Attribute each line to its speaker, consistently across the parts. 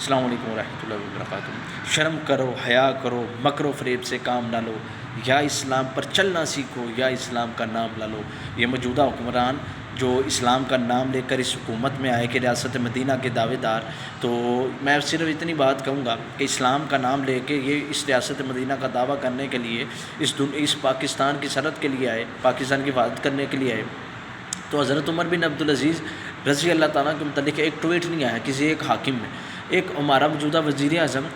Speaker 1: السلام علیکم ورحمۃ اللہ وبرکاتہ۔ شرم کرو، حیا کرو، مکر و فریب سے کام نہ لو، یا اسلام پر چلنا سیکھو یا اسلام کا نام نہ لو۔ یہ موجودہ حکمران جو اسلام کا نام لے کر اس حکومت میں آئے کہ ریاست مدینہ کے دعوے دار، تو میں صرف اتنی بات کہوں گا کہ اسلام کا نام لے کے یہ اس ریاست مدینہ کا دعویٰ کرنے کے لیے اس پاکستان کی سرحد کے لیے آئے، پاکستان کی حفاظت کرنے کے لیے آئے، تو حضرت عمر بن عبدالعزیز رضی اللہ تعالیٰ کے متعلق ایک ٹویٹ نہیں آیا کسی ایک حاکم میں۔ ایک ہمارا موجودہ وزیر اعظم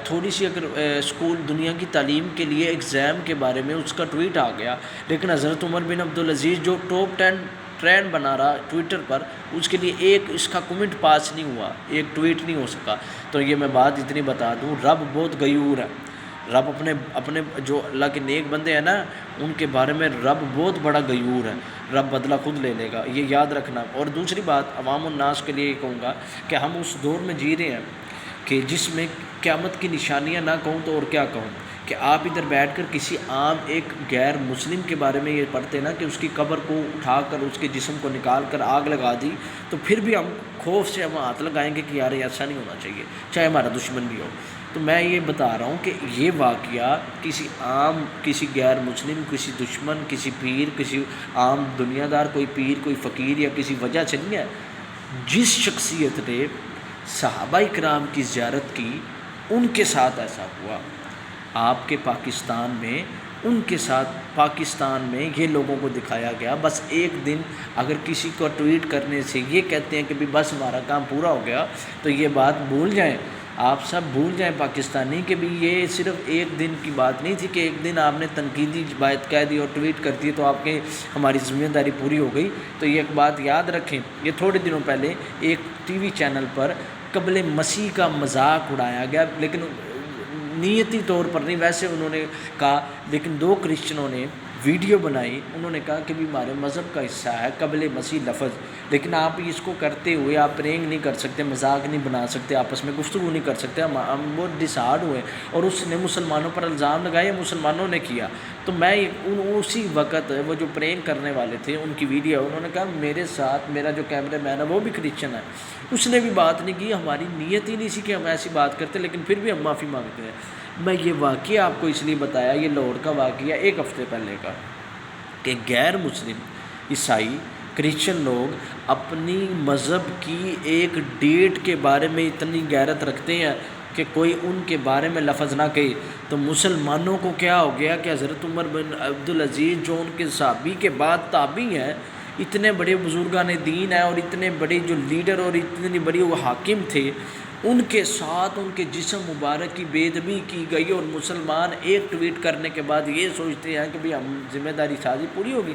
Speaker 1: تھوڑی سی اگر اسکول دنیا کی تعلیم کے لیے ایگزام کے بارے میں اس کا ٹویٹ آ گیا، لیکن حضرت عمر بن عبدالعزیز جو ٹاپ 10 ٹرینڈ بنا رہا ٹویٹر پر، اس کے لیے ایک اس کا کمنٹ پاس نہیں ہوا، ایک ٹویٹ نہیں ہو سکا۔ تو یہ میں بات اتنی بتا دوں، رب بہت غیور ہے۔ رب اپنے جو اللہ کے نیک بندے ہیں نا، ان کے بارے میں رب بہت بڑا غیور ہے، رب بدلہ خود لے لے گا، یہ یاد رکھنا۔ اور دوسری بات عوام الناس کے لیے یہ کہوں گا کہ ہم اس دور میں جی رہے ہیں کہ جس میں قیامت کی نشانیاں نہ کہوں تو اور کیا کہوں، کہ آپ ادھر بیٹھ کر کسی عام ایک غیر مسلم کے بارے میں یہ پڑھتے نا کہ اس کی قبر کو اٹھا کر اس کے جسم کو نکال کر آگ لگا دی، تو پھر بھی ہم خوف سے ہم ہاتھ لگائیں گے کہ یار ایسا نہیں ہونا چاہیے، چاہے ہمارا دشمن بھی ہو۔ تو میں یہ بتا رہا ہوں کہ یہ واقعہ کسی عام، کسی غیر مسلم، کسی دشمن، کسی پیر، کسی عام دنیا دار، کوئی پیر، کوئی فقیر یا کسی وجہ سے نہیں ہے۔ جس شخصیت نے صحابہ کرام کی زیارت کی، ان کے ساتھ ایسا ہوا۔ آپ کے پاکستان میں ان کے ساتھ پاکستان میں یہ لوگوں کو دکھایا گیا۔ بس ایک دن اگر کسی کو ٹویٹ کرنے سے یہ کہتے ہیں کہ بھی بس ہمارا کام پورا ہو گیا، تو یہ بات بھول جائیں، آپ سب بھول جائیں پاکستانی، کہ بھی یہ صرف ایک دن کی بات نہیں تھی کہ ایک دن آپ نے تنقیدی بات کہہ دی اور ٹویٹ کر دی تو آپ کے ہماری ذمہ داری پوری ہو گئی۔ تو یہ ایک بات یاد رکھیں، یہ تھوڑے دنوں پہلے ایک ٹی وی چینل پر قبر مسیح کا مذاق اڑایا گیا، لیکن نیتی طور پر نہیں، ویسے انہوں نے کہا، لیکن دو کرسچنوں نے ویڈیو بنائی، انہوں نے کہا کہ بھی ہمارے مذہب کا حصہ ہے قبر مسیح لفظ، لیکن آپ اس کو کرتے ہوئے آپ پرینگ نہیں کر سکتے، مذاق نہیں بنا سکتے، آپس میں گفتگو نہیں کر سکتے۔ ہم وہ ڈسہارڈ ہوئے اور اس نے مسلمانوں پر الزام لگائے، مسلمانوں نے کیا۔ تو میں اسی وقت وہ جو پرینگ کرنے والے تھے ان کی ویڈیو، انہوں نے کہا میرے ساتھ میرا جو کیمرہ مین ہے وہ بھی کرسچن ہے، اس نے بھی بات نہیں کی، ہماری نیت ہی نہیں سی کہ ہم ایسی بات کرتے، لیکن پھر بھی ہم معافی مانگتے ہیں۔ میں یہ واقعہ آپ کو اس لیے بتایا، یہ لاہور کا واقعہ ایک ہفتے پہلے کا، کہ غیر مسلم، عیسائی، کرسچن لوگ اپنی مذہب کی ایک ڈیٹ کے بارے میں اتنی غیرت رکھتے ہیں کہ کوئی ان کے بارے میں لفظ نہ کہے۔ تو مسلمانوں کو کیا ہو گیا کہ حضرت عمر بن عبدالعزیز جو ان کے صحابی کے بعد تابعی ہیں، اتنے بڑے بزرگان دین ہیں اور اتنے بڑے جو لیڈر اور اتنی بڑی وہ حاکم تھے، ان کے ساتھ ان کے جسم مبارک کی بے ادبی کی گئی، اور مسلمان ایک ٹویٹ کرنے کے بعد یہ سوچتے ہیں کہ بھی ہم ذمہ داری سازی پوری ہوگی۔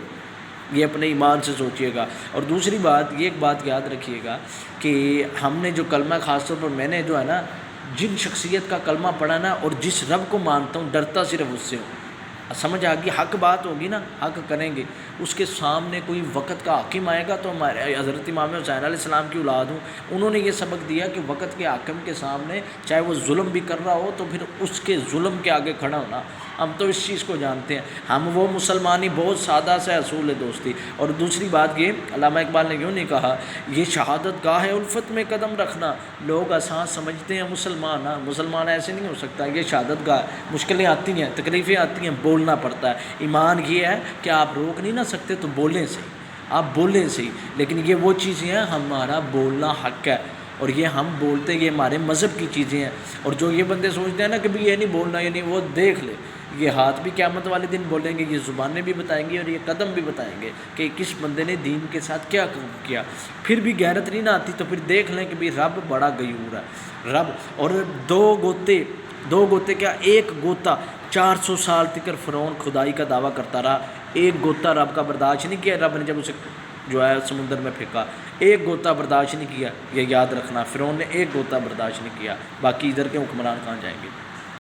Speaker 1: یہ اپنے ایمان سے سوچیے گا۔ اور دوسری بات، یہ ایک بات یاد رکھیے گا کہ ہم نے جو کلمہ، خاص طور پر میں نے جو ہے نا، جن شخصیت کا کلمہ پڑھا نا اور جس رب کو مانتا ہوں، ڈرتا صرف اس سے ہوں۔ سمجھ آ گئی، حق بات ہوگی نا، حق کریں گے، اس کے سامنے کوئی وقت کا حاکم آئے گا، تو ہمارے حضرت امام حسین علیہ السلام کی اولاد ہوں، انہوں نے یہ سبق دیا کہ وقت کے حاکم کے سامنے چاہے وہ ظلم بھی کر رہا ہو تو پھر اس کے ظلم کے آگے کھڑا ہونا۔ ہم تو اس چیز کو جانتے ہیں، ہم وہ مسلمانی بہت سادہ سے اصول ہے دوستی۔ اور دوسری بات یہ، علامہ اقبال نے کیوں نہیں کہا یہ شہادت گاہ الفت میں قدم رکھنا، لوگ آسان سمجھتے ہیں مسلمان، مسلمان ایسے نہیں ہو سکتا، یہ شہادت گاہ، مشکلیں آتی ہیں، تکلیفیں آتی ہیں، بولنا پڑتا ہے۔ ایمان یہ ہے کہ آپ روک نہیں نہ سکتے تو بولیں صحیح، آپ بولیں صحیح، لیکن یہ وہ چیزیں ہیں، ہمارا بولنا حق ہے، اور یہ ہم بولتے، یہ ہمارے مذہب کی چیزیں ہیں۔ اور جو یہ بندے سوچتے ہیں نا کہ بھی یہ نہیں بولنا، یہ نہیں، وہ دیکھ لے، یہ ہاتھ بھی قیامت والے دن بولیں گے، یہ زبانیں بھی بتائیں گے، اور یہ قدم بھی بتائیں گے کہ کس بندے نے دین کے ساتھ کیا کیا۔ پھر بھی غیرت نہیں نہ آتی تو پھر دیکھ لیں کہ بھی رب بڑا غیور ہے، رب۔ اور دو گوتے کیا، ایک گوتا 400 سال تک فرعون خدائی کا دعویٰ کرتا رہا، ایک گوتا رب کا برداشت نہیں کیا، رب نے جب اسے جو ہے سمندر میں پھینکا، ایک گوتا برداشت نہیں کیا۔ یہ یاد رکھنا، فرعون نے ایک گوتا برداشت نہیں کیا، باقی ادھر کے حکمران کہاں جائیں گے۔